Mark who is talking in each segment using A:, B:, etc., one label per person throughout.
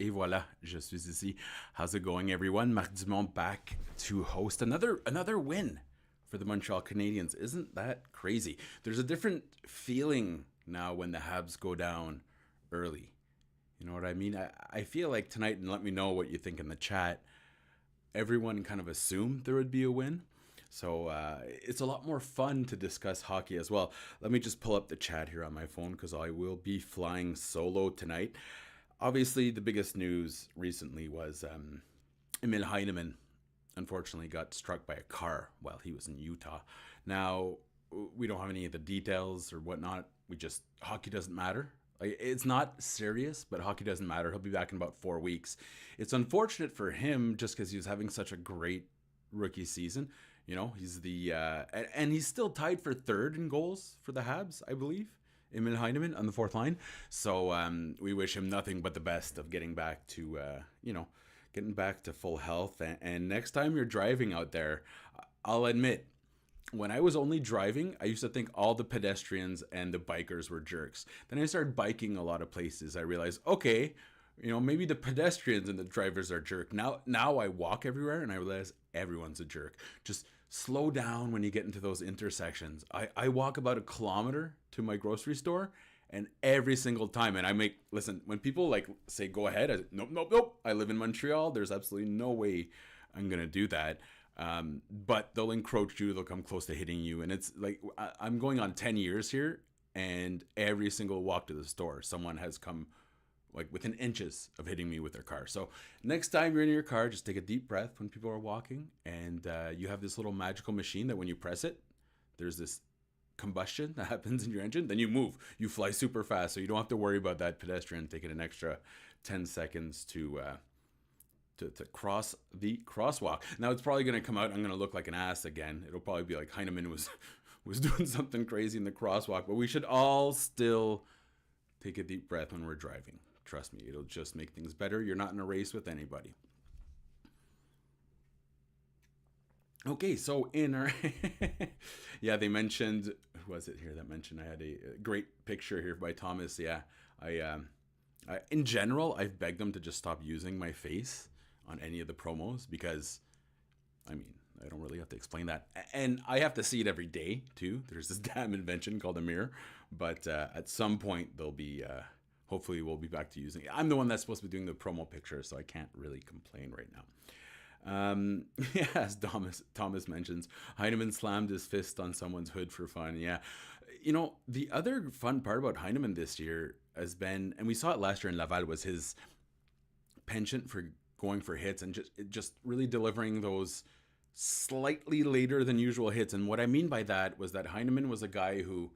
A: Et voilà, je suis ici. How's it going, everyone? Marc Dumont back to host another win for the Montreal Canadiens. Isn't that crazy? There's a different feeling now when the Habs go down early. You know what I mean? I feel like tonight, and let me know what you think in the chat, everyone kind of assumed there would be a win. So it's a lot more fun to discuss hockey as well. Let me just pull up the chat here on my phone because I will be flying solo tonight. Obviously, the biggest news recently was Emil Heineman unfortunately got struck by a car while he was in Utah. Now, we don't have any of the details or whatnot. Hockey doesn't matter. It's not serious, but hockey doesn't matter. He'll be back in about 4 weeks. It's unfortunate for him just because he was having such a great rookie season. You know, he's and he's still tied for third in goals for the Habs, I believe. Emil Heineman on the fourth line. So we wish him nothing but the best of getting back to, getting back to full health. And next time you're driving out there, I'll admit, when I was only driving, I used to think all the pedestrians and the bikers were jerks. Then I started biking a lot of places. I realized, okay, maybe the pedestrians and the drivers are jerk. Now I walk everywhere and I realize everyone's a jerk. Just slow down when you get into those intersections. I walk about a kilometer to my grocery store, and every single time, and listen, when people say go ahead, I say, nope. I live in Montreal. There's absolutely no way I'm going to do that. But they'll encroach you. They'll come close to hitting you. And it's like, I'm going on 10 years here, and every single walk to the store, someone has come within inches of hitting me with their car. So next time you're in your car, just take a deep breath when people are walking, and you have this little magical machine that when you press it, there's this combustion that happens in your engine. Then you move. You fly super fast, so you don't have to worry about that pedestrian taking an extra 10 seconds to cross the crosswalk. Now it's probably going to come out, I'm going to look like an ass again. It'll probably be like Heineman was doing something crazy in the crosswalk, but we should all still take a deep breath when we're driving. Trust me, it'll just make things better. You're not in a race with anybody. Okay, so in our... yeah, they mentioned... Who was it here that mentioned I had a great picture here by Thomas? Yeah, I in general, I've begged them to just stop using my face on any of the promos because, I don't really have to explain that. And I have to see it every day, too. There's this damn invention called a mirror. But at some point, they'll be... hopefully, we'll be back to using it. I'm the one that's supposed to be doing the promo picture, so I can't really complain right now. As Thomas mentions, Heineman slammed his fist on someone's hood for fun. Yeah. The other fun part about Heineman this year has been, and we saw it last year in Laval, was his penchant for going for hits and just really delivering those slightly later than usual hits. And what I mean by that was that Heineman was a guy who,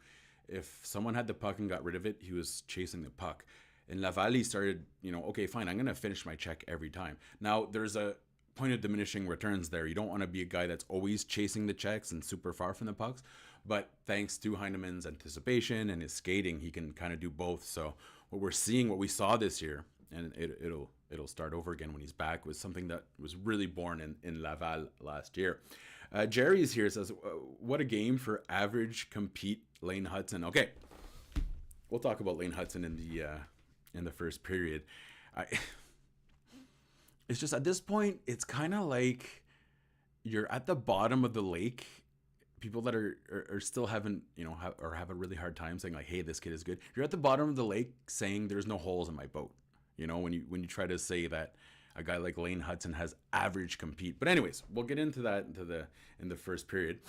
A: if someone had the puck and got rid of it, he was chasing the puck. In Laval, he started, okay, fine, I'm going to finish my check every time. Now, there's a point of diminishing returns there. You don't want to be a guy that's always chasing the checks and super far from the pucks. But thanks to Heineman's anticipation and his skating, he can kind of do both. So what we saw this year, and it'll start over again when he's back, was something that was really born in Laval last year. Jerry's here, says, what a game for average compete Laine Hutson. Okay, we'll talk about Laine Hutson in the first period. It's just at this point, it's kind of like you're at the bottom of the lake. People that are still haven't, have a really hard time saying like, hey, this kid is good. You're at the bottom of the lake saying there's no holes in my boat. When you try to say that a guy like Laine Hutson has average compete. But anyways, we'll get into that in the first period.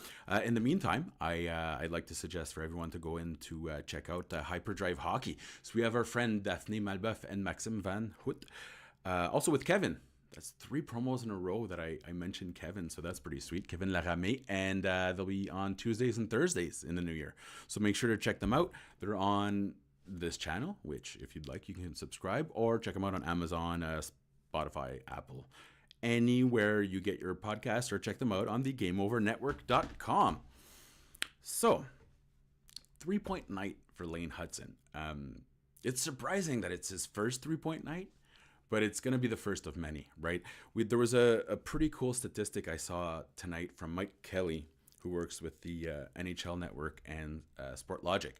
A: In the meantime, I'd like to suggest for everyone to go in to check out Hyperdrive Hockey. So we have our friend Daphne Malbeuf and Maxime Van Hout. Also with Kevin. That's 3 promos in a row that I mentioned Kevin, so that's pretty sweet. Kevin Laramé, and they'll be on Tuesdays and Thursdays in the new year. So make sure to check them out. They're on this channel, which if you'd like, you can subscribe, or check them out on Amazon, Spotify, Apple, anywhere you get your podcast, or check them out on the GameOverNetwork.com. So, 3-point night for Laine Hutson. It's surprising that it's his first 3-point night, but it's going to be the first of many, right? There was a pretty cool statistic I saw tonight from Mike Kelly, who works with the NHL Network and Sportlogic.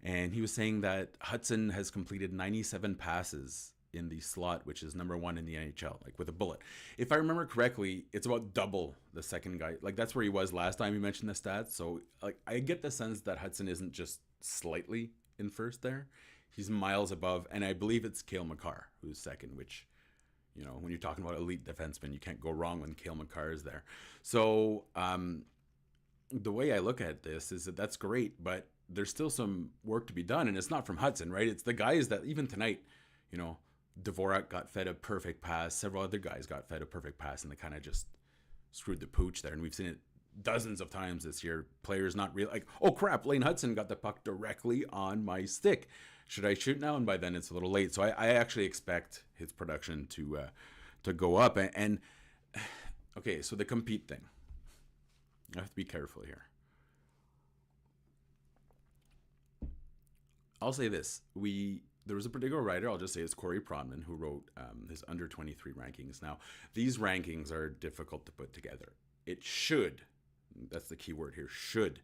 A: And he was saying that Hutson has completed 97 passes in the slot, which is number 1 in the NHL, like with a bullet. If I remember correctly, it's about double the second guy. Like that's where he was last time you mentioned the stats. So like I get the sense that Hutson isn't just slightly in first there. He's miles above, and I believe it's Cale Makar who's second, which, you know, when you're talking about elite defensemen, you can't go wrong when Cale Makar is there. So the way I look at this is that that's great, but there's still some work to be done, and it's not from Hutson, right? It's the guys that even tonight, you know, Dvorak got fed a perfect pass. Several other guys got fed a perfect pass, and they kind of just screwed the pooch there. And we've seen it dozens of times this year. Players not real like, oh crap, Lane Hutson got the puck directly on my stick. Should I shoot now? And by then it's a little late. So I actually expect his production to go up. And okay, so the compete thing. I have to be careful here. I'll say this. There was a particular writer, I'll just say it's Corey Pronman, who wrote his under 23 rankings. Now, these rankings are difficult to put together. It should, that's the key word here, should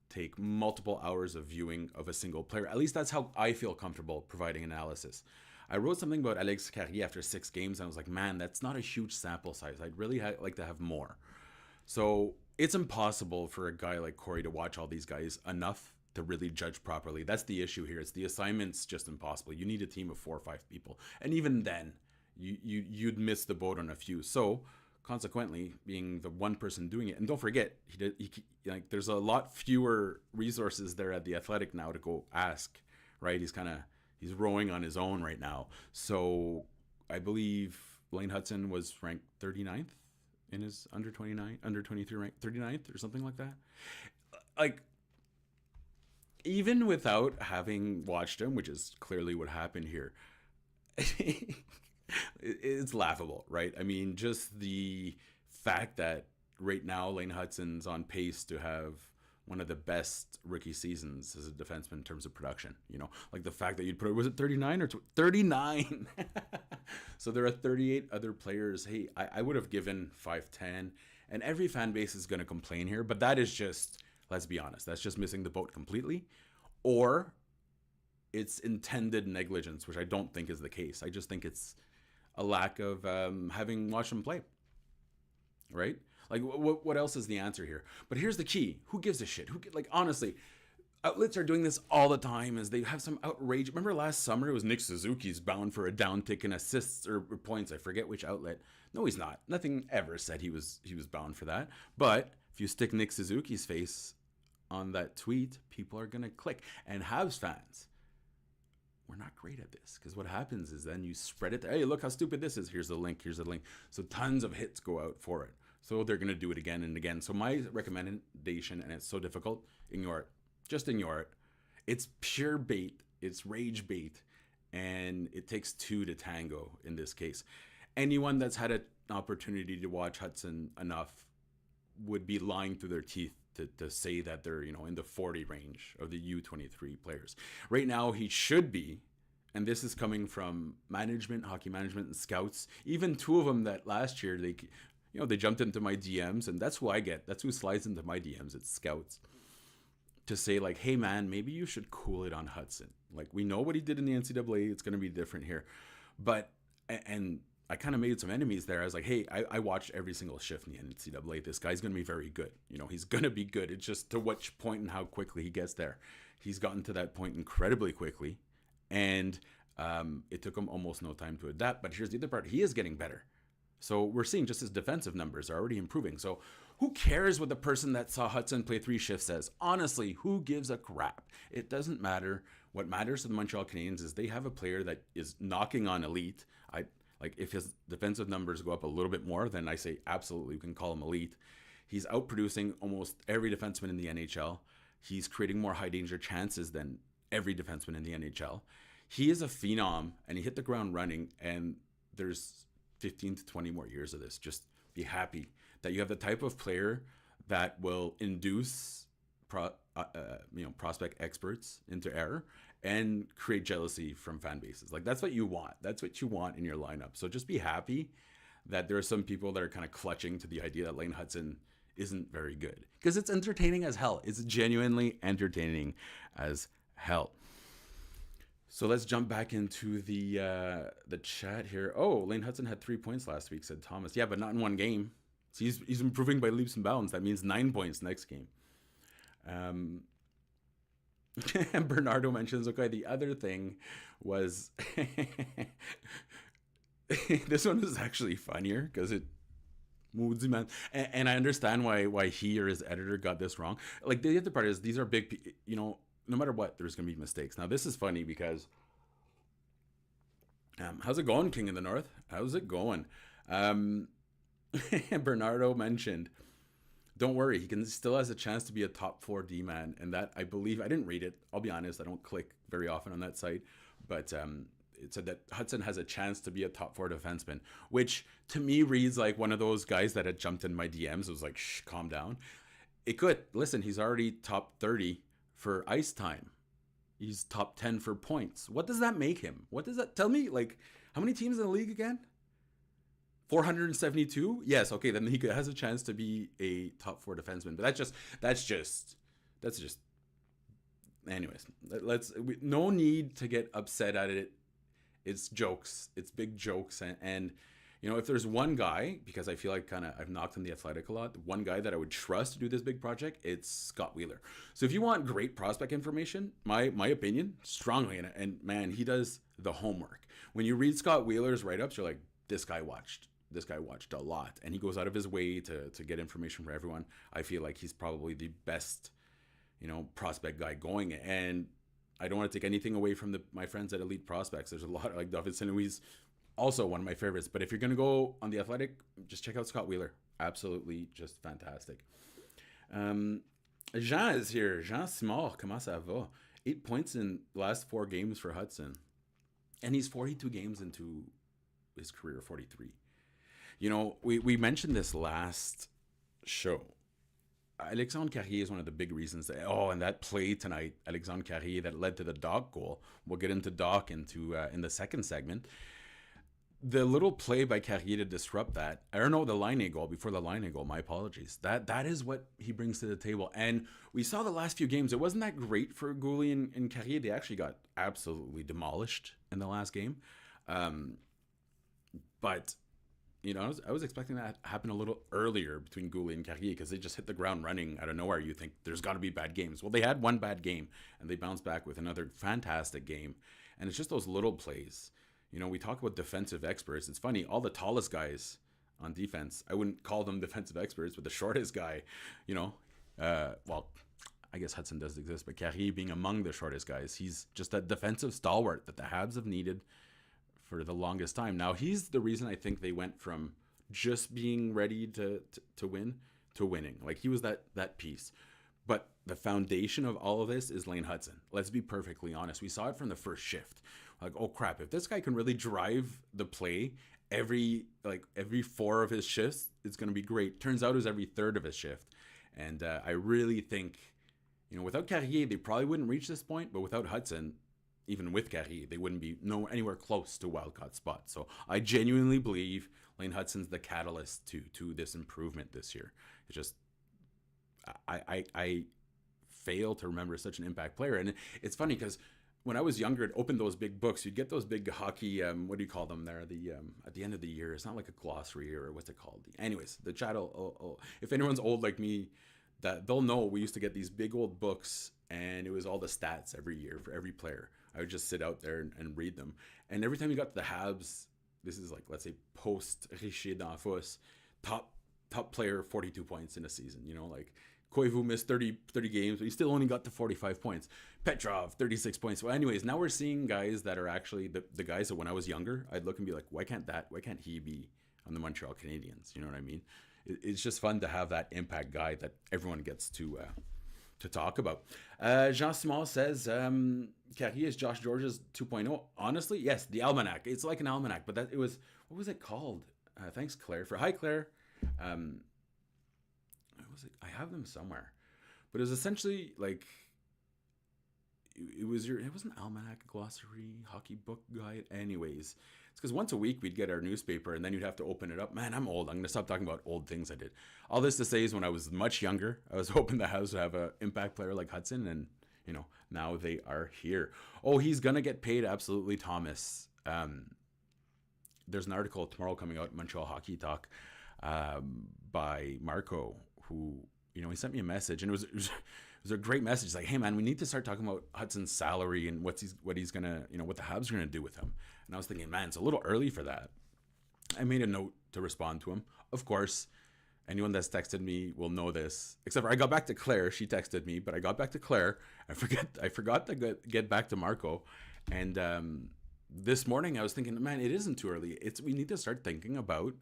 A: take multiple hours of viewing of a single player. At least that's how I feel comfortable providing analysis. I wrote something about Alex Carrier after 6 games, and I was like, man, that's not a huge sample size. I'd really like to have more. So it's impossible for a guy like Corey to watch all these guys enough to really judge properly. That's the issue here. It's the assignment's just impossible. You need a team of 4 or 5 people, and even then, you'd miss the boat on a few. So, consequently, being the one person doing it, and don't forget, like there's a lot fewer resources there at the Athletic now to go ask. Right? He's rowing on his own right now. So, I believe Lane Hutson was ranked 39th in his under 23 rank, 39th or something like that. Like, even without having watched him, which is clearly what happened here, it's laughable, right? I mean, just the fact that right now Lane Hutson's on pace to have one of the best rookie seasons as a defenseman in terms of production, you know, like the fact that you'd put, was it 39 or 39? So there are 38 other players. Hey, I would have given 5-10, and every fan base is going to complain here, but that is just, let's be honest, that's just missing the boat completely, or it's intended negligence, which I don't think is the case. I just think it's a lack of having watched him play, right? Like, what else is the answer here? But here's the key. Who gives a shit? Like, honestly, outlets are doing this all the time as they have some outrage. Remember last summer, it was Nick Suzuki's bound for a downtick in assists or points. I forget which outlet. No, he's not. Nothing ever said he was bound for that. But if you stick Nick Suzuki's face on that tweet, people are going to click. And Habs fans, we're not great at this, because what happens is then you spread it. Hey, look how stupid this is. Here's the link. Here's the link. So tons of hits go out for it. So they're going to do it again and again. So my recommendation, and it's so difficult, ignore it. Just ignore it. It's pure bait. It's rage bait. And it takes 2 to tango in this case. Anyone that's had an opportunity to watch Hutson enough would be lying through their teeth to say that they're, you know, in the 40 range of the U23 players. Right now, he should be, and this is coming from management, hockey management, and scouts. Even 2 of them that last year, they jumped into my DMs, and that's who I get. That's who slides into my DMs. It's scouts. To say, like, hey, man, maybe you should cool it on Hutson. Like, we know what he did in the NCAA. It's going to be different here. But, and I kind of made some enemies there. I was like, hey, I watched every single shift in the NCAA. This guy's going to be very good. You know, he's going to be good. It's just to which point and how quickly he gets there. He's gotten to that point incredibly quickly. And it took him almost no time to adapt. But here's the other part. He is getting better. So we're seeing just his defensive numbers are already improving. So who cares what the person that saw Hutson play 3 shifts says? Honestly, who gives a crap? It doesn't matter. What matters to the Montreal Canadiens is they have a player that is knocking on elite. Like, if his defensive numbers go up a little bit more, then I say absolutely we can call him elite. He's outproducing almost every defenseman in the NHL. He's creating more high danger chances than every defenseman in the NHL. He is a phenom, and he hit the ground running, and there's 15 to 20 more years of this. Just be happy that you have the type of player that will induce prospect experts into error and create jealousy from fan bases. Like, that's what you want. That's what you want in your lineup. So just be happy that there are some people that are kind of clutching to the idea that Lane Hutson isn't very good, because it's entertaining as hell. It's genuinely entertaining as hell. So let's jump back into the chat here. Oh, Lane Hutson had 3 points last week, said Thomas. Yeah, but not in one game. So he's improving by leaps and bounds. That means 9 points next game. And Bernardo mentions, okay, the other thing was this one is actually funnier because it man, and I understand why he or his editor got this wrong. Like the other part is these are big, no matter what, there's gonna be mistakes. Now this is funny because how's it going, King of the North? How's it going? Bernardo mentioned, don't worry, he still has a chance to be a top 4 D man, and that I believe I didn't read it. I'll be honest, I don't click very often on that site, but it said that Hutson has a chance to be a top 4 defenseman, which to me reads like one of those guys that had jumped in my DMs. It was like, shh, calm down. It could. Listen, he's already top 30 for ice time. He's top 10 for points. What does that make him? What does that tell me? Like, how many teams in the league again? 472? Yes, okay, then he has a chance to be a top 4 defenseman. But that's just anyways, no need to get upset at it. It's jokes. It's big jokes. And if there's one guy, because I feel like I've knocked on the Athletic a lot, one guy that I would trust to do this big project, it's Scott Wheeler. So if you want great prospect information, my opinion, strongly, and man, he does the homework. When you read Scott Wheeler's write-ups, you're like, this guy watched a lot, and he goes out of his way to get information for everyone. I feel like he's probably the best, prospect guy going. And I don't want to take anything away from my friends at Elite Prospects. There's a lot like David St-Louis, also one of my favorites. But if you're going to go on the Athletic, just check out Scott Wheeler. Absolutely just fantastic. Jean is here. Jean Simard, comment ça va? 8 points in the last 4 games for Hutson. And he's 42 games into his career, 43. We mentioned this last show. Alexandre Carrier is one of the big reasons and that play tonight, Alexandre Carrier, that led to the Dach goal. We'll get into Dach in the second segment. The little play by Carrier to disrupt that, the Laine goal, before the Laine goal, my apologies. That is what he brings to the table. And we saw the last few games, it wasn't that great for Goulet and Carrier. They actually got absolutely demolished in the last game. But I was expecting that to happen a little earlier between Goulet and Carrier, because they just hit the ground running out of nowhere. You think there's got to be bad games. Well, they had one bad game, and they bounced back with another fantastic game. And it's just those little plays. We talk about defensive experts. It's funny, all the tallest guys on defense, I wouldn't call them defensive experts, but the shortest guy, well, I guess Hutson does exist, but Carrier being among the shortest guys, he's just that defensive stalwart that the Habs have needed for the longest time. Now, he's the reason I think they went from just being ready to win to winning. Like, he was that piece. But the foundation of all of this is Lane Hutson. Let's be perfectly honest. We saw it from the first shift. Like, oh crap, if this guy can really drive the play every 4 of his shifts, it's going to be great. Turns out it was every 3rd of his shift. And I really think, without Carrier, they probably wouldn't reach this point. But without Hutson, even with Carrier, they wouldn't be anywhere close to wildcard spot. So I genuinely believe Lane Hutson's the catalyst to this improvement this year. It's just, I fail to remember such an impact player. And it's funny because when I was younger, I'd open those big books. You'd get those big hockey, what do you call them there? At the end of the year, it's not like a glossary or what's it called? Anyways, the chat, if anyone's old like me, that they'll know we used to get these big old books, and it was all the stats every year for every player. I would just sit out there and read them. And every time you got to the Habs, this is like, let's say, post Richer d'Anfos, top player, 42 points in a season. Like Koivu missed 30 games, but he still only got to 45 points. Petrov, 36 points. Well, anyways, now we're seeing guys that are actually the guys that when I was younger, I'd look and be like, why can't he be on the Montreal Canadiens? You know what I mean? It's just fun to have that impact guy that everyone gets to talk about. Jean Simon says, Carrier is Josh George's 2.0. Honestly, yes, the almanac. It's like an almanac, but what was it called? Thanks, Claire. Hi, Claire. What was it? I have them somewhere. But it was essentially like, it was an almanac, glossary, hockey book guide. Anyways, it's because once a week we'd get our newspaper, and then you'd have to open it up. Man, I'm old. I'm going to stop talking about old things I did. All this to say is when I was much younger, I was hoping the Habs would have an impact player like Hutson, and now they are here. Oh, he's gonna get paid, absolutely, Thomas. There's an article tomorrow coming out, Montreal Hockey Talk, by Marco, who he sent me a message, and it was a great message. It's like, hey man, we need to start talking about Hutson's salary and what he's gonna, what the Habs are gonna do with him. And I was thinking, man, it's a little early for that. I made a note to respond to him. Of course, anyone that's texted me will know this. Except for I got back to Claire. She texted me, but I got back to Claire. I forgot to get back to Marco. And this morning I was thinking, man, it isn't too early. We need to start thinking about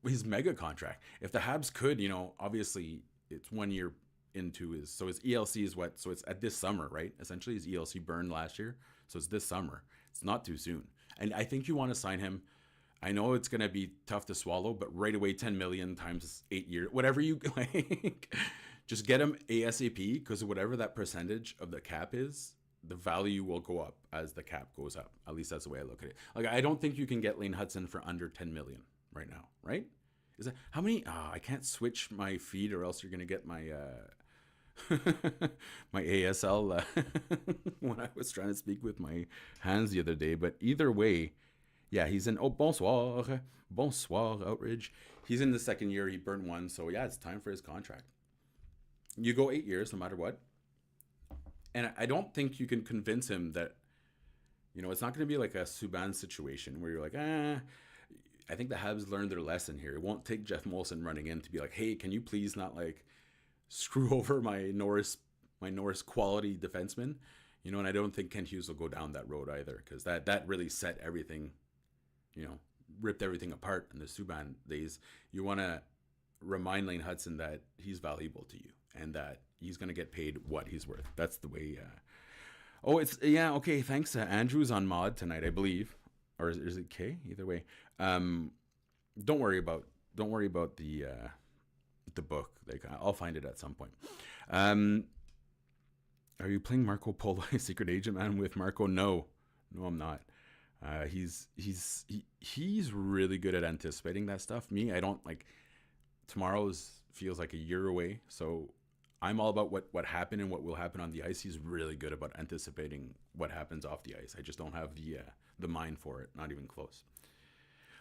A: his mega contract. If the Habs could, obviously it's 1 year into his ELC is what? So it's at this summer, right? Essentially his ELC burned last year. So it's this summer. It's not too soon. And I think you want to sign him. I know it's going to be tough to swallow, but right away, 10 million times 8 years, whatever you like, just get him ASAP, because whatever that percentage of the cap is, the value will go up as the cap goes up. At least that's the way I look at it. Like, I don't think you can get Laine Hutson for under 10 million right now, right? Is that how many? I can't switch my feed, or else you're going to get my my ASL when I was trying to speak with my hands the other day. But either way, yeah, he's in. Oh, bonsoir, Outridge. He's in the second year. He burned one, so yeah, it's time for his contract. You go 8 years, no matter what. And I don't think you can convince him that, it's not going to be like a Subban situation where you're like, I think the Habs learned their lesson here. It won't take Jeff Molson running in to be like, hey, can you please not like screw over my Norris quality defenseman, and I don't think Kent Hughes will go down that road either, because that really set everything, ripped everything apart in the Subban days. You want to remind Laine Hutson that he's valuable to you and that he's going to get paid what he's worth. That's the way. Okay. Thanks. Andrew's on mod tonight, I believe, or is it K? Either way. Don't worry about the book. Like, I'll find it at some point. Are you playing Marco Polo Secret Agent Man with Marco? No, I'm not. He's really good at anticipating that stuff. Me, I don't. Like, tomorrow's feels like a year away, so I'm all about what happened and what will happen on the ice. He's really good about anticipating what happens off the ice. I just don't have the mind for it, not even close.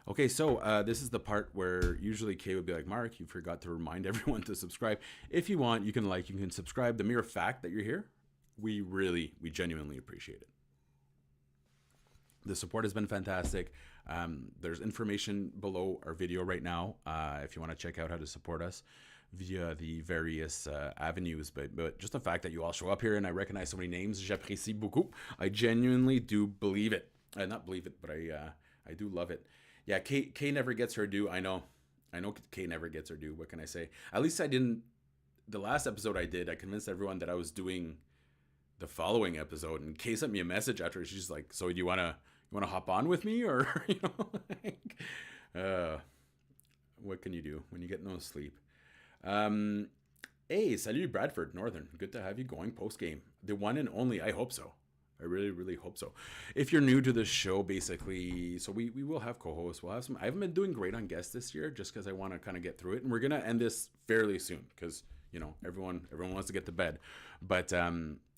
A: Okay, so this is the part where usually Kay would be like, Mark, you forgot to remind everyone to subscribe. If you want, you can subscribe. The mere fact that you're here, we genuinely appreciate it. The support has been fantastic. There's information below our video right now if you want to check out how to support us via the various avenues. But just the fact that you all show up here and I recognize so many names, j'apprécie beaucoup. I genuinely do believe it. Not believe it, but I do love it. Yeah, Kay never gets her due. I know Kay never gets her due. What can I say? At least I didn't. The last episode I did, I convinced everyone that I was doing the following episode, and Kay sent me a message after. She's like, "So do you wanna hop on with me, or what can you do when you get no sleep?" Hey, salut Bradford Northern. Good to have you going post game. The one and only. I hope so. I really, really hope so. If you're new to the show, basically, so we will have co-hosts. We'll have some. I haven't been doing great on guests this year, just because I want to kind of get through it, and we're gonna end this fairly soon, because everyone wants to get to bed. But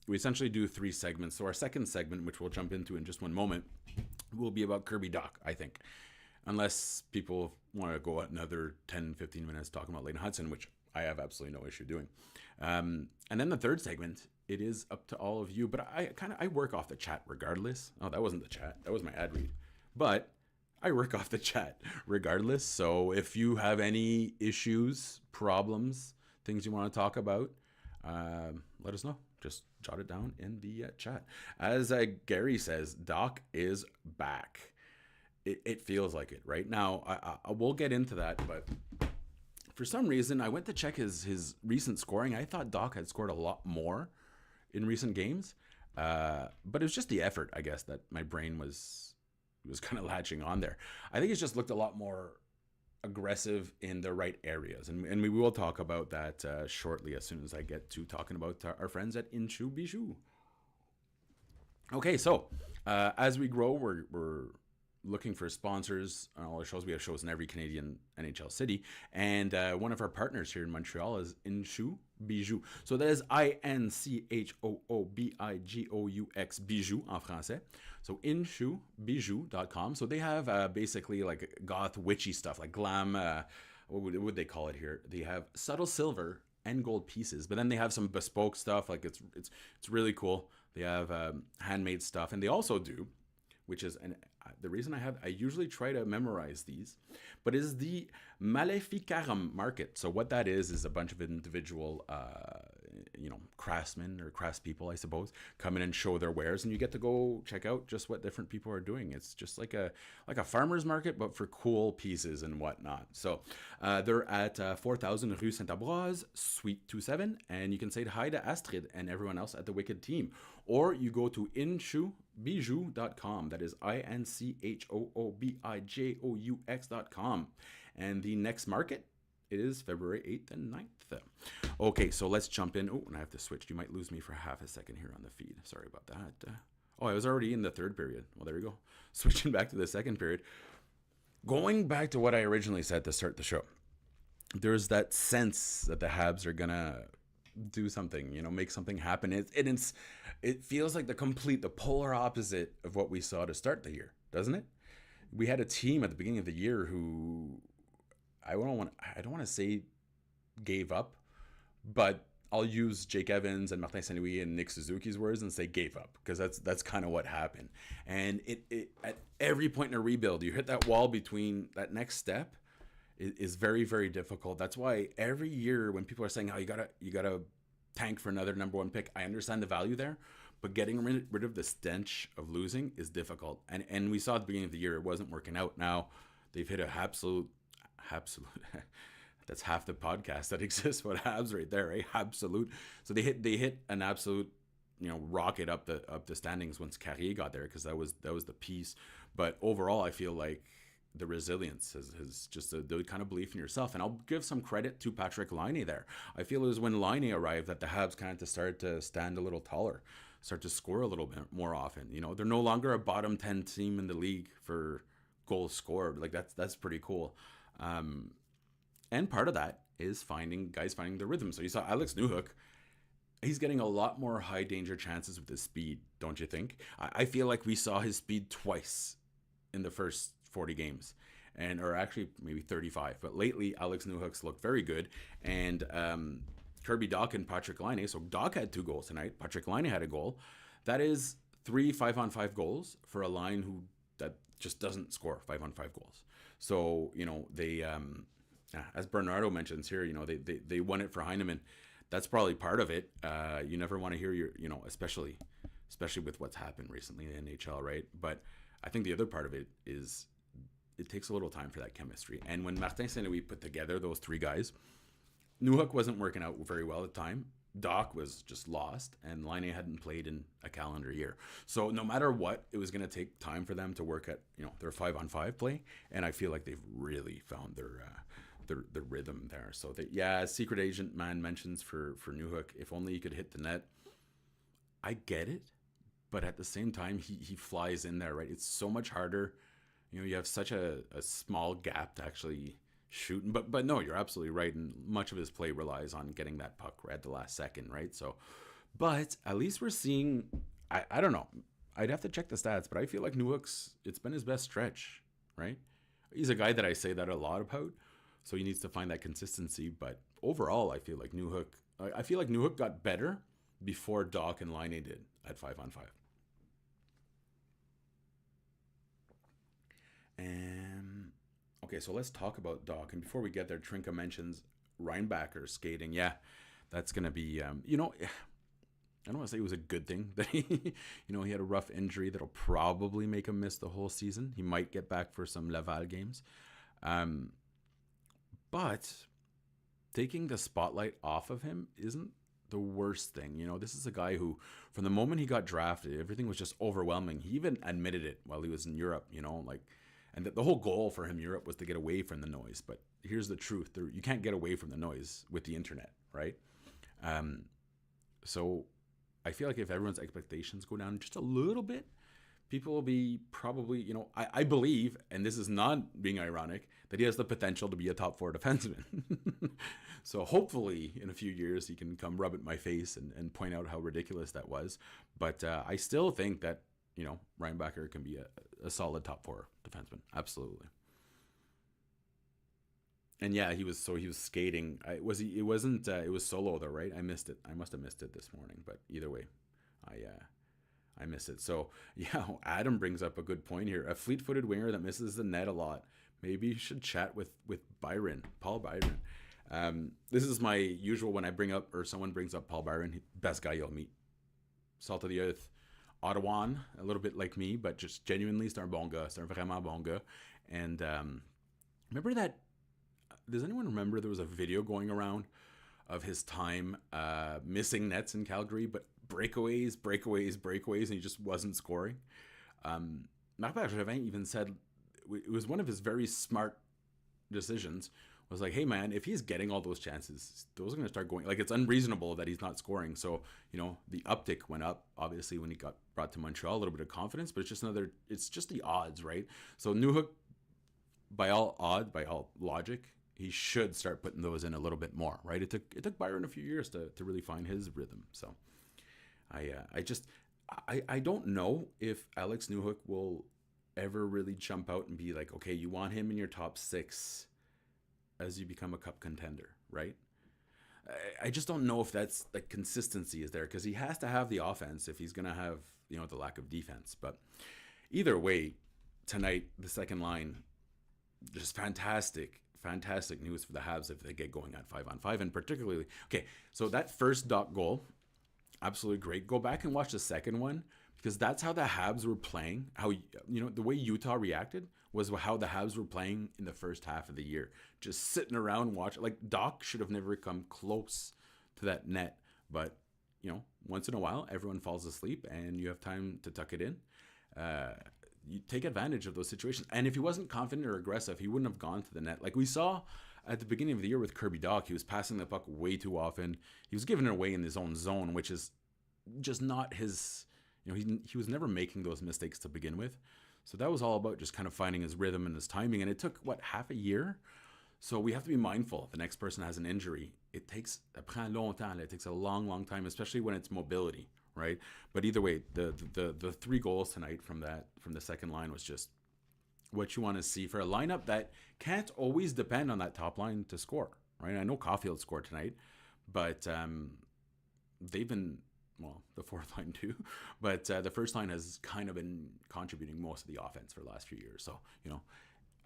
A: we essentially do 3 segments. So our second segment, which we'll jump into in just one moment, will be about Kirby Dach, I think, unless people want to go another 10-15 minutes talking about Laine Hutson, which I have absolutely no issue doing. And then the third segment, it is up to all of you, but I work off the chat regardless. Oh, that wasn't the chat. That was my ad read. But I work off the chat regardless. So if you have any issues, problems, things you want to talk about, let us know. Just jot it down in the chat. As Gary says, Doc is back. It feels like it right now. I will get into that, but for some reason, I went to check his recent scoring. I thought Doc had scored a lot more in recent games, but it was just the effort, I guess, that my brain was kind of latching on there. I think it's just looked a lot more aggressive in the right areas, and we will talk about that shortly as soon as I get to talking about our friends at Inchu Bijou. Okay, so as we grow, we're looking for sponsors on all our shows. We have shows in every Canadian NHL city. And one of our partners here in Montreal is Inchou Bijou. So that is INCHOOBIGOUX, Bijou en français. So inchoubijou.com. So they have basically like goth witchy stuff, like glam, what would they call it here? They have subtle silver and gold pieces, but then they have some bespoke stuff. Like it's really cool. They have handmade stuff, and they also do, which is the reason I usually try to memorize these, but is the Maleficarum market. So what that is a bunch of individual, craftsmen or craftspeople, I suppose, come in and show their wares, and you get to go check out just what different people are doing. It's just like a farmer's market, but for cool pieces and whatnot. So they're at 4000 Rue Saint-Ambroise, Suite 27, and you can say hi to Astrid and everyone else at the Wicked team. Or you go to inchoubijou.com. That is INCHOOBIJOUX.com. And the next market is February 8th and 9th. Okay, so let's jump in. Oh, and I have to switch. You might lose me for half a second here on the feed. Sorry about that. I was already in the third period. Well, there we go. Switching back to the second period. Going back to what I originally said to start the show. There's that sense that the Habs are going to do something, make something happen. It feels like the polar opposite of what we saw to start the year, doesn't it? We had a team at the beginning of the year who I don't want to say gave up, but I'll use Jake Evans and Martin Saint-Louis and Nick Suzuki's words and say gave up, because that's kind of what happened. And it at every point in a rebuild, you hit that wall between that next step is very, very difficult. That's why every year when people are saying, "Oh, you gotta tank for another number one pick," I understand the value there, but getting rid of the stench of losing is difficult. And we saw at the beginning of the year it wasn't working out. Now they've hit a absolute. That's half the podcast that exists with Habs right there, eh? Absolute. So they hit an absolute, rocket up the standings once Carrier got there, because that was the piece. But overall, I feel like the resilience is just the kind of belief in yourself. And I'll give some credit to Patrik Laine there. I feel it was when Laine arrived that the Habs kind of started to stand a little taller, start to score a little bit more often. They're no longer a bottom 10 team in the league for goals scored. Like that's pretty cool. And part of that is finding the rhythm. So you saw Alex Newhook. He's getting a lot more high danger chances with his speed, don't you think? I feel like we saw his speed twice in the first 40 games, or actually maybe 35. But lately, Alex Newhook's looked very good. And Kirby Dach and Patrik Laine. So Dach had 2 goals tonight. Patrik Laine had a goal. That is 3 5-on-5 goals for a line that just doesn't score 5-on-5 goals. So, they, as Bernardo mentions here, they won it for Heineman. That's probably part of it. You never want to hear especially with what's happened recently in the NHL, right? But I think the other part of it is it takes a little time for that chemistry. And when Martin Saint-Louis put together those 3 guys, Newhook wasn't working out very well at the time. Dach was just lost, and Laine hadn't played in a calendar year. So no matter what, it was going to take time for them to work at their 5-on-5 play, and I feel like they've really found their rhythm there. So secret agent man mentions for Newhook, if only he could hit the net. I get it, but at the same time, he flies in there, right? It's so much harder. You have such a small gap to actually shoot. But no, you're absolutely right. And much of his play relies on getting that puck right at the last second, right? So, but at least we're seeing, I don't know. I'd have to check the stats, but I feel like Newhook's, it's been his best stretch, right? He's a guy that I say that a lot about, so he needs to find that consistency. But overall, I feel like Newhook got better before Dach and Laine did at 5-on-5. Okay, so let's talk about Dach. And before we get there, Trinka mentions Reinbacher skating. Yeah, that's going to be, I don't want to say it was a good thing that he had a rough injury that'll probably make him miss the whole season. He might get back for some Laval games. But taking the spotlight off of him isn't the worst thing. This is a guy who, from the moment he got drafted, everything was just overwhelming. He even admitted it while he was in Europe, and the whole goal for him in Europe was to get away from the noise. But here's the truth. You can't get away from the noise with the internet, right? So I feel like if everyone's expectations go down just a little bit, people will be probably, you know, I believe, and this is not being ironic, that he has the potential to be a top 4 defenseman. So hopefully in a few years he can come rub it in my face and point out how ridiculous that was. But I still think that, you know, Ryan Backer can be a solid top 4 defenseman. Absolutely. And yeah, he was skating. It was solo though, right? I missed it. I must have missed it this morning. But either way, I miss it. So yeah, Adam brings up a good point here. A fleet-footed winger that misses the net a lot. Maybe you should chat with Paul Byron. This is my usual when I bring up, or someone brings up Paul Byron, best guy you'll meet. Salt of the earth, Ottawa, a little bit like me, but just genuinely, c'est un bon gars. C'est un vraiment bon gars. And remember that, does anyone remember there was a video going around of his time missing nets in Calgary, but breakaways, and he just wasn't scoring? Marc Dumont even said it was one of his very smart decisions, was like, hey man, if he's getting all those chances, those are going to start going. Like, it's unreasonable that he's not scoring. So, you know, the uptick went up, obviously, when he got brought to Montreal, a little bit of confidence, but it's just the odds, right? So Newhook, by all logic, he should start putting those in a little bit more, right? It took Byron a few years to really find his rhythm. So I don't know if Alex Newhook will ever really jump out and be like, okay, you want him in your top 6 as you become a cup contender, right? I just don't know if that's, like, consistency is there, because he has to have the offense if he's going to have, you know, the lack of defense. But either way, tonight, the second line, just fantastic news for the Habs if they get going at 5-on-5, and particularly, okay, so that first Dach goal, absolutely great. Go back and watch the second one, because that's how the Habs were playing. How, you know, the way Utah reacted was how the Habs were playing in the first half of the year. Just sitting around watching. Like, Dach should have never come close to that net. But, you know, once in a while, everyone falls asleep and you have time to tuck it in. You take advantage of those situations. And if he wasn't confident or aggressive, he wouldn't have gone to the net. Like we saw at the beginning of the year with Kirby Dach, he was passing the puck way too often. He was giving it away in his own zone, which is just not his... You know, he was never making those mistakes to begin with. So that was all about just kind of finding his rhythm and his timing. And it took, half a year? So we have to be mindful. If the next person has an injury, it takes a long, long time, especially when it's mobility, right? But either way, the 3 goals tonight from the second line was just what you want to see for a lineup that can't always depend on that top line to score, right? I know Caulfield scored tonight, but they've been... Well, the fourth line too, but the first line has kind of been contributing most of the offense for the last few years. So, you know,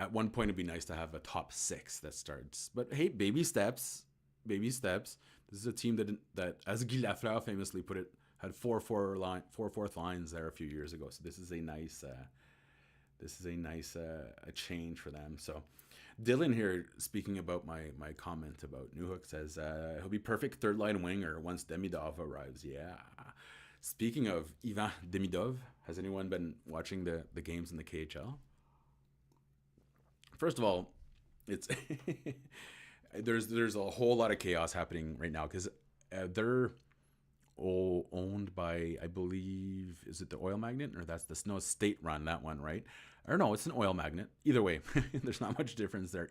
A: at one point it'd be nice to have a top 6 that starts. But hey, baby steps. This is a team that as Guy Lafleur famously put it, had 4 fourth lines there a few years ago. So this is a nice a change for them. So Dylan here, speaking about my comment about Newhook, says he'll be perfect third line winger once Demidov arrives. Yeah. Speaking of Ivan Demidov, has anyone been watching the games in the KHL? First of all, it's there's a whole lot of chaos happening right now, because they're all owned by, I believe, is it the oil magnet, or that's the state run, that one, right? Or no, it's an oil magnet. Either way, there's not much difference there.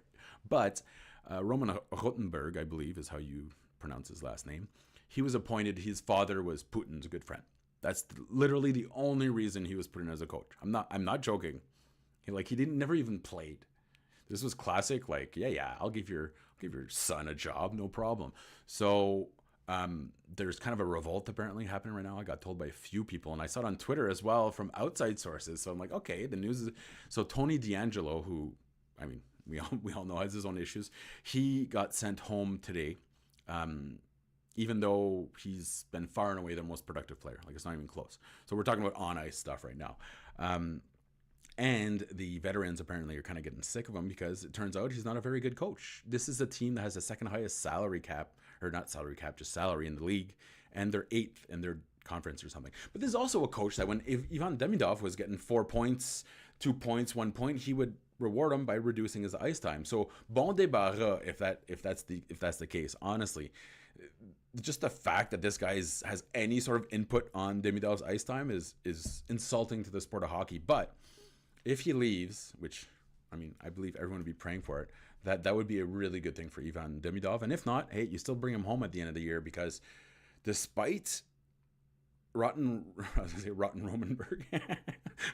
A: But Roman Rottenberg, I believe, is how you pronounce his last name. He was appointed. His father was Putin's good friend. That's literally the only reason he was put in as a coach. I'm not joking. He never even played. This was classic. Like, yeah, I'll give your son a job, no problem. So there's kind of a revolt apparently happening right now. I got told by a few people, and I saw it on Twitter as well from outside sources. So I'm like, okay, the news is... So Tony D'Angelo, who, I mean, we all know has his own issues, he got sent home today, even though he's been far and away their most productive player. Like, it's not even close. So we're talking about on-ice stuff right now. And the veterans apparently are kind of getting sick of him, because it turns out he's not a very good coach. This is a team that has the second highest salary cap, or not salary cap, just salary in the league, and they're 8th in their conference or something. But there's also a coach that if Ivan Demidov was getting 4 points, 2 points, 1 point, he would reward him by reducing his ice time. So bon débarras if that's the case. Honestly, just the fact that this guy has any sort of input on Demidov's ice time is insulting to the sport of hockey. But if he leaves, which I mean, I believe everyone would be praying for it, that would be a really good thing for Ivan Demidov. And if not, hey, you still bring him home at the end of the year, because despite Rotten Romanberg,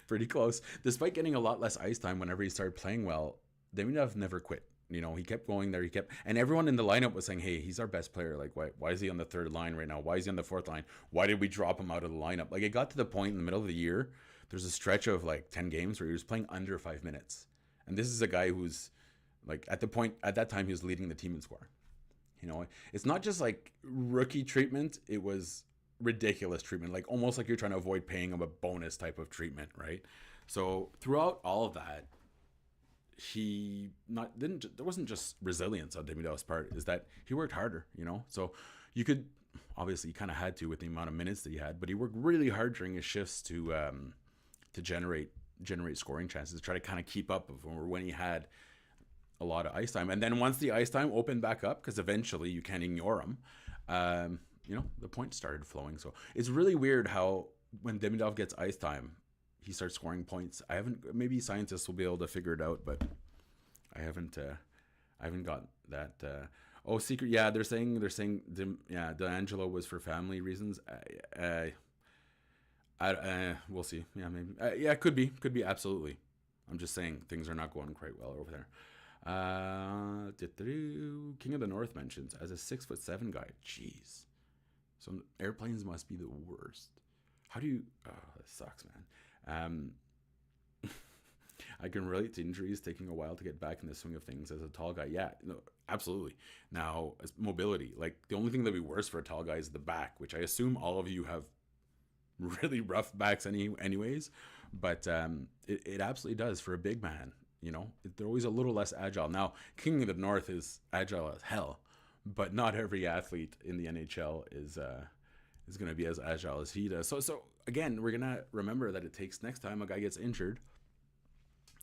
A: pretty close, despite getting a lot less ice time whenever he started playing well, Demidov never quit. You know, he kept going there. And everyone in the lineup was saying, hey, he's our best player. Like, why is he on the third line right now? Why is he on the fourth line? Why did we drop him out of the lineup? Like, it got to the point in the middle of the year, there's a stretch of like 10 games where he was playing under 5 minutes. And this is a guy who's like, at that time, he was leading the team in score. You know, it's not just like rookie treatment. It was ridiculous treatment, like almost like you're trying to avoid paying him a bonus type of treatment, right? So throughout all of that, there wasn't just resilience on Demidov's part, is that he worked harder, you know? So you could, obviously, he kind of had to with the amount of minutes that he had, but he worked really hard during his shifts to generate scoring chances, to try to kind of keep up when he had a lot of ice time. And then once the ice time opened back up, because eventually you can't ignore him, you know, the points started flowing. So it's really weird how when Demidov gets ice time, he starts scoring points. Maybe scientists will be able to figure it out, but I haven't got that. Secret. Yeah, they're saying, D'Angelo was for family reasons. We'll see. Yeah, maybe. Yeah, could be absolutely. I'm just saying things are not going quite well over there. King of the North mentions as a 6'7" guy. Jeez, some airplanes must be the worst. How do you? Oh, that sucks, man. I can relate to injuries taking a while to get back in the swing of things as a tall guy. Yeah, no, absolutely. Now, as mobility, like the only thing that'd be worse for a tall guy is the back, which I assume all of you have really rough backs anyways. But it absolutely does for a big man. You know, they're always a little less agile. Now, King of the North is agile as hell, but not every athlete in the NHL is going to be as agile as he does. So again, we're going to remember that it takes, next time a guy gets injured,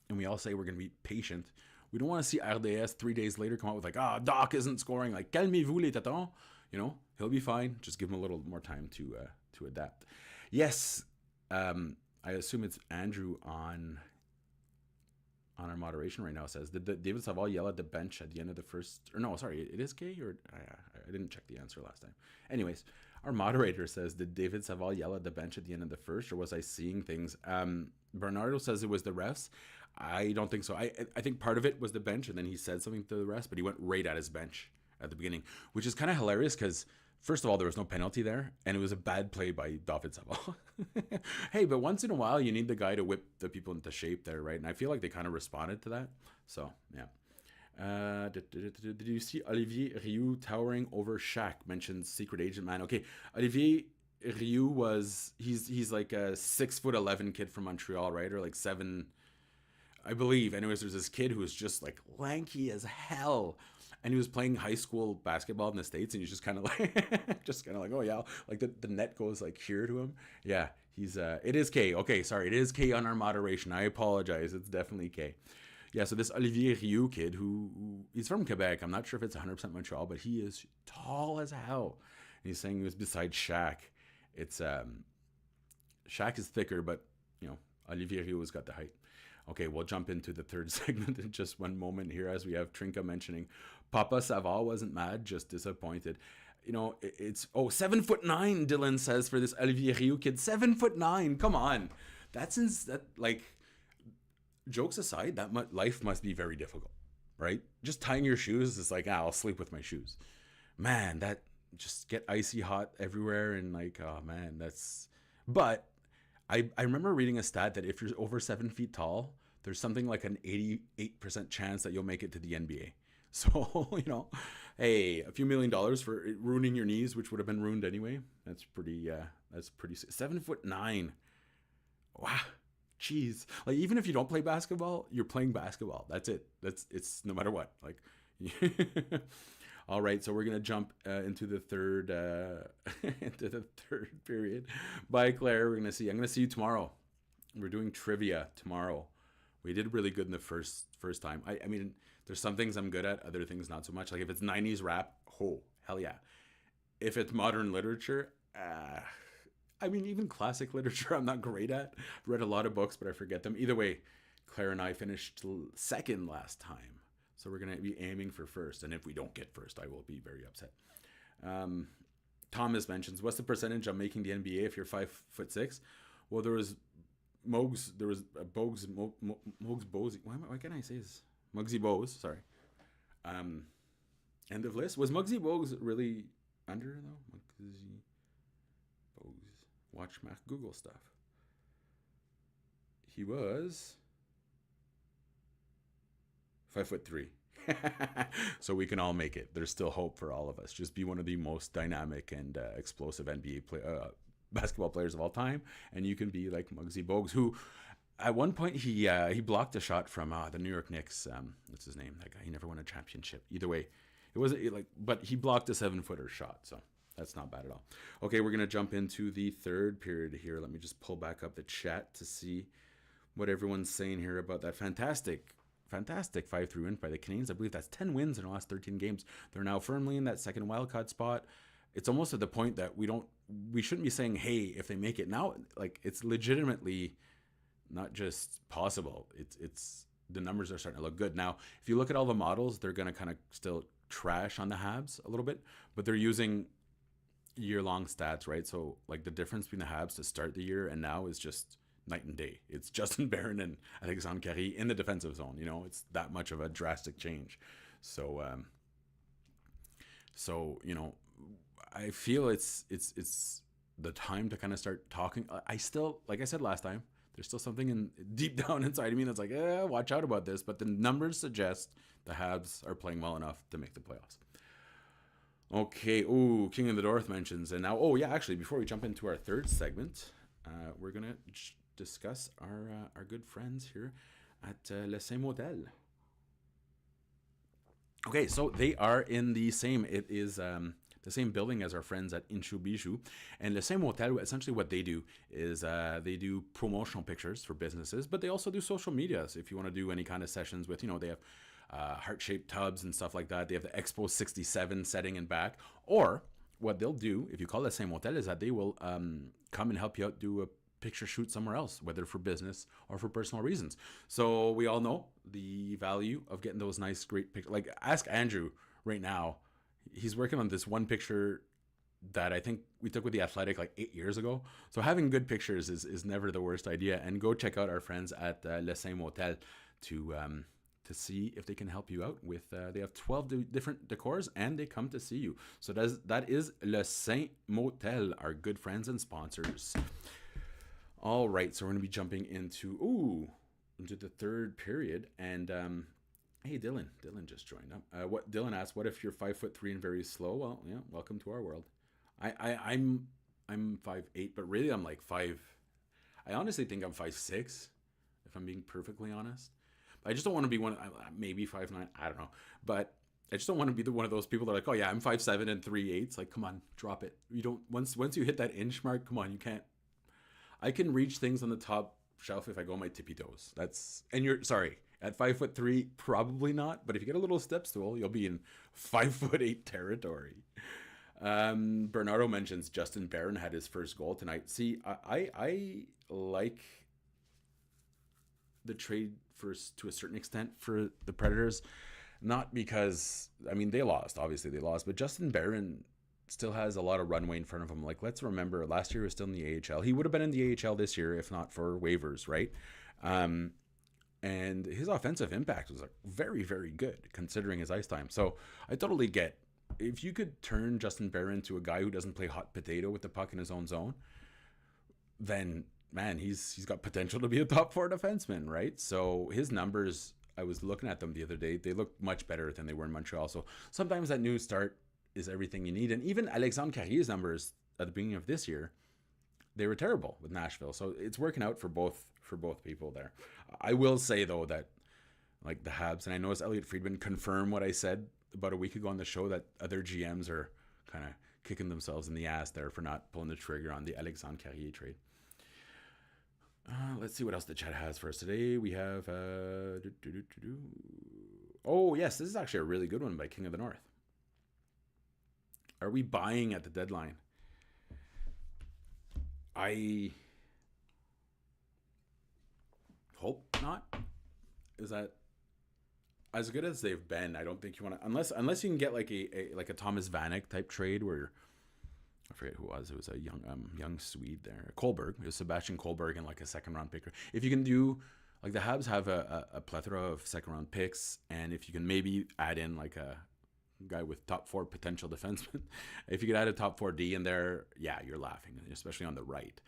A: and we all say we're going to be patient. We don't want to see RDS 3 days later come out with like, Dach isn't scoring. Like, calmez-vous les tatons. You know, he'll be fine. Just give him a little more time to adapt. Yes, I assume it's Andrew on our moderation right now says, did David Savard yell at the bench at the end of the first, or no, sorry, it is K, or I didn't check the answer last time. Anyways, our moderator says, did David Savard yell at the bench at the end of the first, or was I seeing things? Bernardo says it was the refs. I don't think so. I think part of it was the bench, and then he said something to the refs, but he went right at his bench at the beginning, which is kind of hilarious because, first of all, there was no penalty there, and it was a bad play by David Savard. Hey, but once in a while, you need the guy to whip the people into shape there, right? And I feel like they kind of responded to that. So, yeah. Did you see Olivier Rioux towering over Shaq? Mentions secret agent man. Okay, Olivier Rioux he's like a 6'11" kid from Montreal, right? Or like 7, I believe. Anyways, there's this kid who was just like lanky as hell. And he was playing high school basketball in the States, and he's just kind of like, oh yeah, like the net goes like here to him. Yeah, it is K. Okay, sorry, it is K on our moderation. I apologize. It's definitely K. Yeah, so this Olivier Rioux kid, who he's from Quebec. I'm not sure if it's 100% Montreal, but he is tall as hell. And he's saying he was beside Shaq. It's Shaq is thicker, but you know, Olivier Rioux has got the height. Okay, we'll jump into the third segment in just one moment here, as we have Trinka mentioning Papa Savard wasn't mad, just disappointed. You know, it's 7'9", Dylan says for this Olivier Rioux kid. 7'9", come on. Like, jokes aside, life must be very difficult, right? Just tying your shoes is like, I'll sleep with my shoes. Man, that just get icy hot everywhere, and like, oh man, but I remember reading a stat that if you're over 7 feet tall, there's something like an 88% chance that you'll make it to the NBA. So, you know, hey, a few $1 million for ruining your knees, which would have been ruined anyway. That's pretty 7'9". Wow. Jeez. Like, even if you don't play basketball, you're playing basketball. That's it. It's no matter what. Like, all right. So we're going to jump into the third period. Bye, Claire. I'm going to see you tomorrow. We're doing trivia tomorrow. We did really good in the first time. I mean, there's some things I'm good at, other things not so much. Like if it's 90s rap, hell yeah. if it's modern literature, I mean, even classic literature, I'm not great at. I've read a lot of books, but I forget them. Either way, Claire and I finished second last time. So we're going to be aiming for first. And if we don't get first, I will be very upset. Thomas mentions, what's the percentage of making the NBA if you're 5'6"? Well, there was Mogs, there was Bogues, Mogs Bose. Why can't I say this? Muggsy Bose, sorry. End of list. Was Muggsy Bogues really under, though? Muggsy Bogues. Watch Mac Google stuff. He was 5'3". So we can all make it. There's still hope for all of us. Just be one of the most dynamic and explosive NBA basketball players of all time, and you can be like Muggsy Bogues, who at one point he blocked a shot from the New York Knicks. What's his name? That guy. He never won a championship. Either way, it wasn't like, but he blocked a 7-footer shot. So that's not bad at all. Okay, we're gonna jump into the third period here. Let me just pull back up the chat to see what everyone's saying here about that fantastic 5-3 win by the Canadiens. I believe that's 10 wins in the last 13 games. They're now firmly in that second wildcard spot. It's almost at the point that we shouldn't be saying, hey, if they make it now, like, it's legitimately not just possible. It's the numbers are starting to look good. Now, if you look at all the models, they're going to kind of still trash on the Habs a little bit, but they're using year-long stats, right? So, like, the difference between the Habs to start the year and now is just night and day. It's Justin Barron and Alexandre Carey in the defensive zone. It's that much of a drastic change. So I feel it's the time to kind of start talking. I still, like I said last time, there's still something deep down inside of me that's like, watch out about this. But the numbers suggest the Habs are playing well enough to make the playoffs. Okay. Ooh, King of the North mentions, and now, actually, before we jump into our third segment, we're gonna discuss our good friends here at Le Saint Motel. Okay, so they are in the same. It is the same building as our friends at Inchu Bijou. And Le Saint Motel, essentially what they do is they do promotional pictures for businesses, but they also do social media. So if you want to do any kind of sessions with, they have heart-shaped tubs and stuff like that. They have the Expo 67 setting and back. Or what they'll do, if you call Le Saint Motel, is that they will come and help you out, do a picture shoot somewhere else, whether for business or for personal reasons. So we all know the value of getting those nice, great pictures. Like, ask Andrew right now. He's working on this one picture that I think we took with the Athletic like 8 years ago. So having good pictures is never the worst idea. And go check out our friends at Le Saint Motel to see if they can help you out with. They have 12 different decors, and they come to see you. So that is Le Saint Motel, our good friends and sponsors. All right, so we're going to be jumping into the third period, and hey, Dylan just joined up. What Dylan asked, what if you're 5'3" and very slow? Well, yeah, welcome to our world. I'm 5'8", but really I'm like 5. I honestly think I'm 5'6", if I'm being perfectly honest. I just don't want to be maybe 5'9", I don't know, but I just don't want to be one of those people that are like, oh yeah, I'm 5'7" and 3/8. Like, come on, drop it. You don't once you hit that inch mark, come on, you can't. I can reach things on the top shelf if I go on my tippy toes. At 5'3", probably not. But if you get a little step stool, you'll be in 5'8" territory. Bernardo mentions Justin Barron had his first goal tonight. See, I like the trade to a certain extent for the Predators, not because they lost. Obviously, they lost, but Justin Barron still has a lot of runway in front of him. Like, let's remember, last year he was still in the AHL. He would have been in the AHL this year if not for waivers, right? And his offensive impact was very, very good considering his ice time. So I totally get, if you could turn Justin Barron into a guy who doesn't play hot potato with the puck in his own zone, then man, he's got potential to be a top 4 defenseman, right? So his numbers, I was looking at them the other day, they look much better than they were in Montreal. So sometimes that new start is everything you need. And even Alexandre Carrier's numbers at the beginning of this year, they were terrible with Nashville. So it's working out for both people there. I will say though that, like, the Habs, and I noticed Elliot Friedman confirmed what I said about a week ago on the show, that other GMs are kind of kicking themselves in the ass there for not pulling the trigger on the Alexandre Carrier trade. Let's see what else the chat has for us today. We have oh yes, this is actually a really good one by King of the North. Are we buying at the deadline? I hope not. Is that as good as they've been? I don't think you want to, unless you can get like a Thomas Vanek type trade where I forget who it was. It was a young Swede there, Kohlberg. It was Sebastian Kohlberg and like a second round pick. If you can do like the Habs have a plethora of second round picks, and if you can maybe add in like a guy with top 4 potential defenseman, if you could add a top 4D in there, yeah, you're laughing, especially on the right.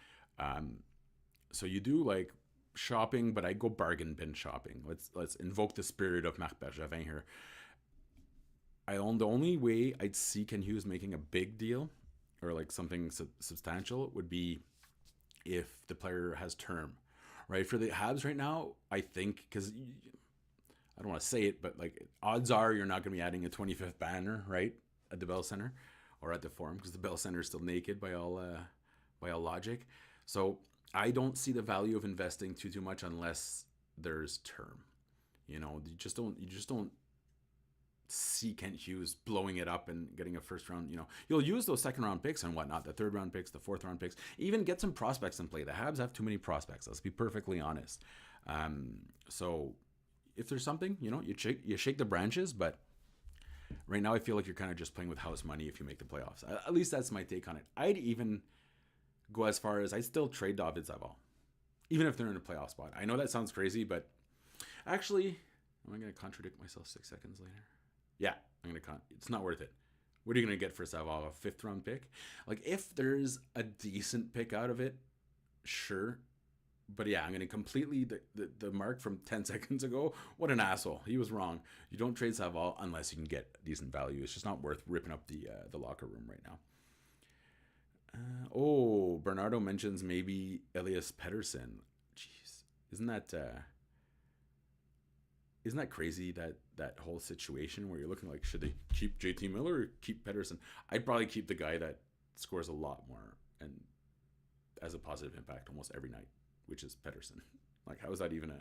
A: So you do like shopping, but I go bargain bin shopping. Let's invoke the spirit of Marc Bergevin here. The only way I'd see Ken Hughes making a big deal or like something substantial would be if the player has term, right? For the Habs right now, I think, because I don't want to say it, but like odds are you're not going to be adding a 25th banner, right, at the Bell Center or at the Forum, because the Bell Center is still naked by all logic. So I don't see the value of investing too much unless there's term. You just don't see Kent Hughes blowing it up and getting a first round. You'll use those second round picks and whatnot, the third round picks, the fourth round picks, even get some prospects in play. The Habs have too many prospects. Let's be perfectly honest. So if there's something, you shake the branches, but right now I feel like you're kind of just playing with house money if you make the playoffs. At least that's my take on it. I'd even go as far as I'd still trade David Zaval, even if they're in a playoff spot. I know that sounds crazy, but actually, am I going to contradict myself 6 seconds later? Yeah, it's not worth it. What are you going to get for Zaval? A 5th round pick? Like, if there's a decent pick out of it, sure. But yeah, I'm going to completely, the Mark from 10 seconds ago, what an asshole. He was wrong. You don't trade Zaval unless you can get decent value. It's just not worth ripping up the locker room right now. Bernardo mentions maybe Elias Pettersson. Jeez, isn't that crazy, that whole situation where you're looking like, should they keep JT Miller or keep Pettersson? I'd probably keep the guy that scores a lot more and has a positive impact almost every night, which is Pettersson. Like, how is that even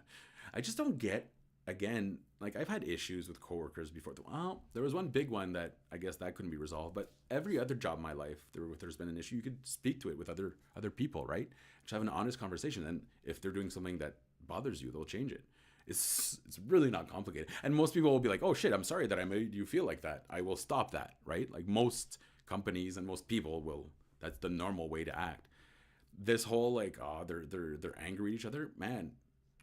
A: I just don't get, again, like, I've had issues with coworkers before. Well, there was one big one that I guess that couldn't be resolved, but every other job in my life, there's been an issue, you could speak to it with other people, right? Just have an honest conversation, and if they're doing something that bothers you, they'll change it. It's really not complicated. And most people will be like, oh shit, I'm sorry that I made you feel like that. I will stop that, right? Like, most companies and most people will, that's the normal way to act. This whole like, they're angry at each other, man,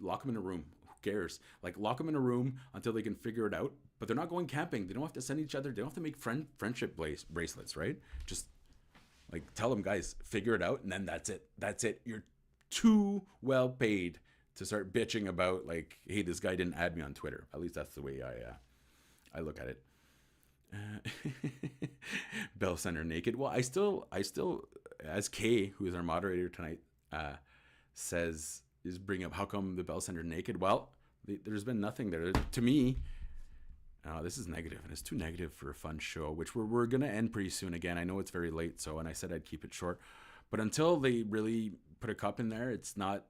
A: lock them in a room. Who cares? Like, lock them in a room until they can figure it out. But they're not going camping. They don't have to send each other. They don't have to make friendship bracelets, right? Just like, tell them, guys, figure it out, and then that's it. You're too well paid to start bitching about like, hey, this guy didn't add me on Twitter. At least that's the way I look at it. Bell Center naked. Well, I still, as Kay, who is our moderator tonight, is bringing up, how come the Bell Center naked? Well, there's been nothing there. To me, this is negative, and it's too negative for a fun show, which we're going to end pretty soon. Again, I know it's very late, and I said I'd keep it short. But until they really put a cup in there, it's not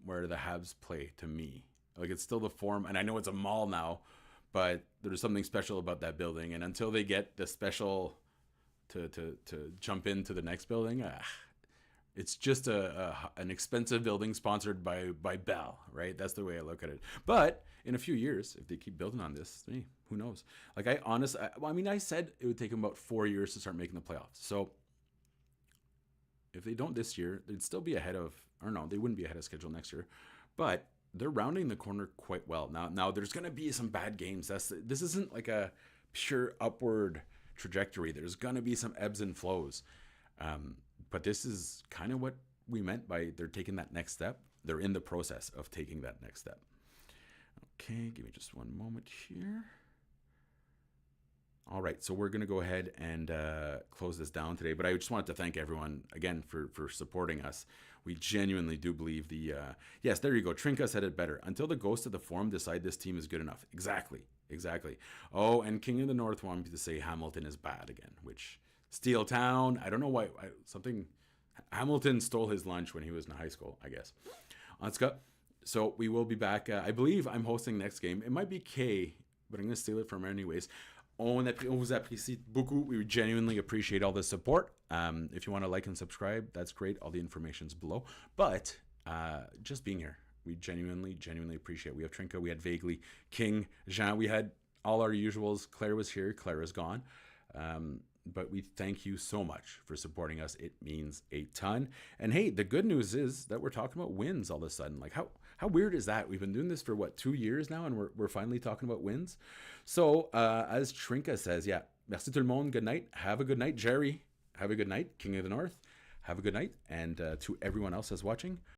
A: where the Habs play to me. Like, it's still the Forum, and I know it's a mall now, but there's something special about that building. And until they get the special to jump into the next building, it's just an expensive building sponsored by Bell, right? That's the way I look at it. But in a few years, if they keep building on this, who knows? Like, I said it would take them about 4 years to start making the playoffs. So if they don't this year, they'd still be ahead of, or no, they wouldn't be ahead of schedule next year. But they're rounding the corner quite well. Now there's going to be some bad games. This isn't like a pure upward trajectory. There's going to be some ebbs and flows. But this is kind of what we meant by they're taking that next step. They're in the process of taking that next step. Okay, give me just one moment here. All right, so we're going to go ahead and close this down today. But I just wanted to thank everyone, again, for supporting us. We genuinely do believe yes, there you go. Trinka said it better. Until the ghosts of the Forum decide this team is good enough. Exactly. Oh, and King of the North wanted me to say Hamilton is bad again, which Steel Town, I don't know why. Hamilton stole his lunch when he was in high school, I guess. Anska, so we will be back. I believe I'm hosting next game. It might be K, but I'm going to steal it from her anyways. On vous apprécie beaucoup. We genuinely appreciate all the support. If you want to like and subscribe, that's great. All the information's below. But just being here, we genuinely appreciate it. We have Trinka, we had Vaguely, King, Jean, we had all our usuals. Claire was here, Claire is gone. But we thank you so much for supporting us. It means a ton. And hey, the good news is that we're talking about wins all of a sudden. Like how weird is that? We've been doing this for 2 years now, and we're finally talking about wins. So as Trinka says, yeah, merci tout le monde. Good night. Have a good night, Jerry. Have a good night, King of the North. Have a good night. And to everyone else that's watching,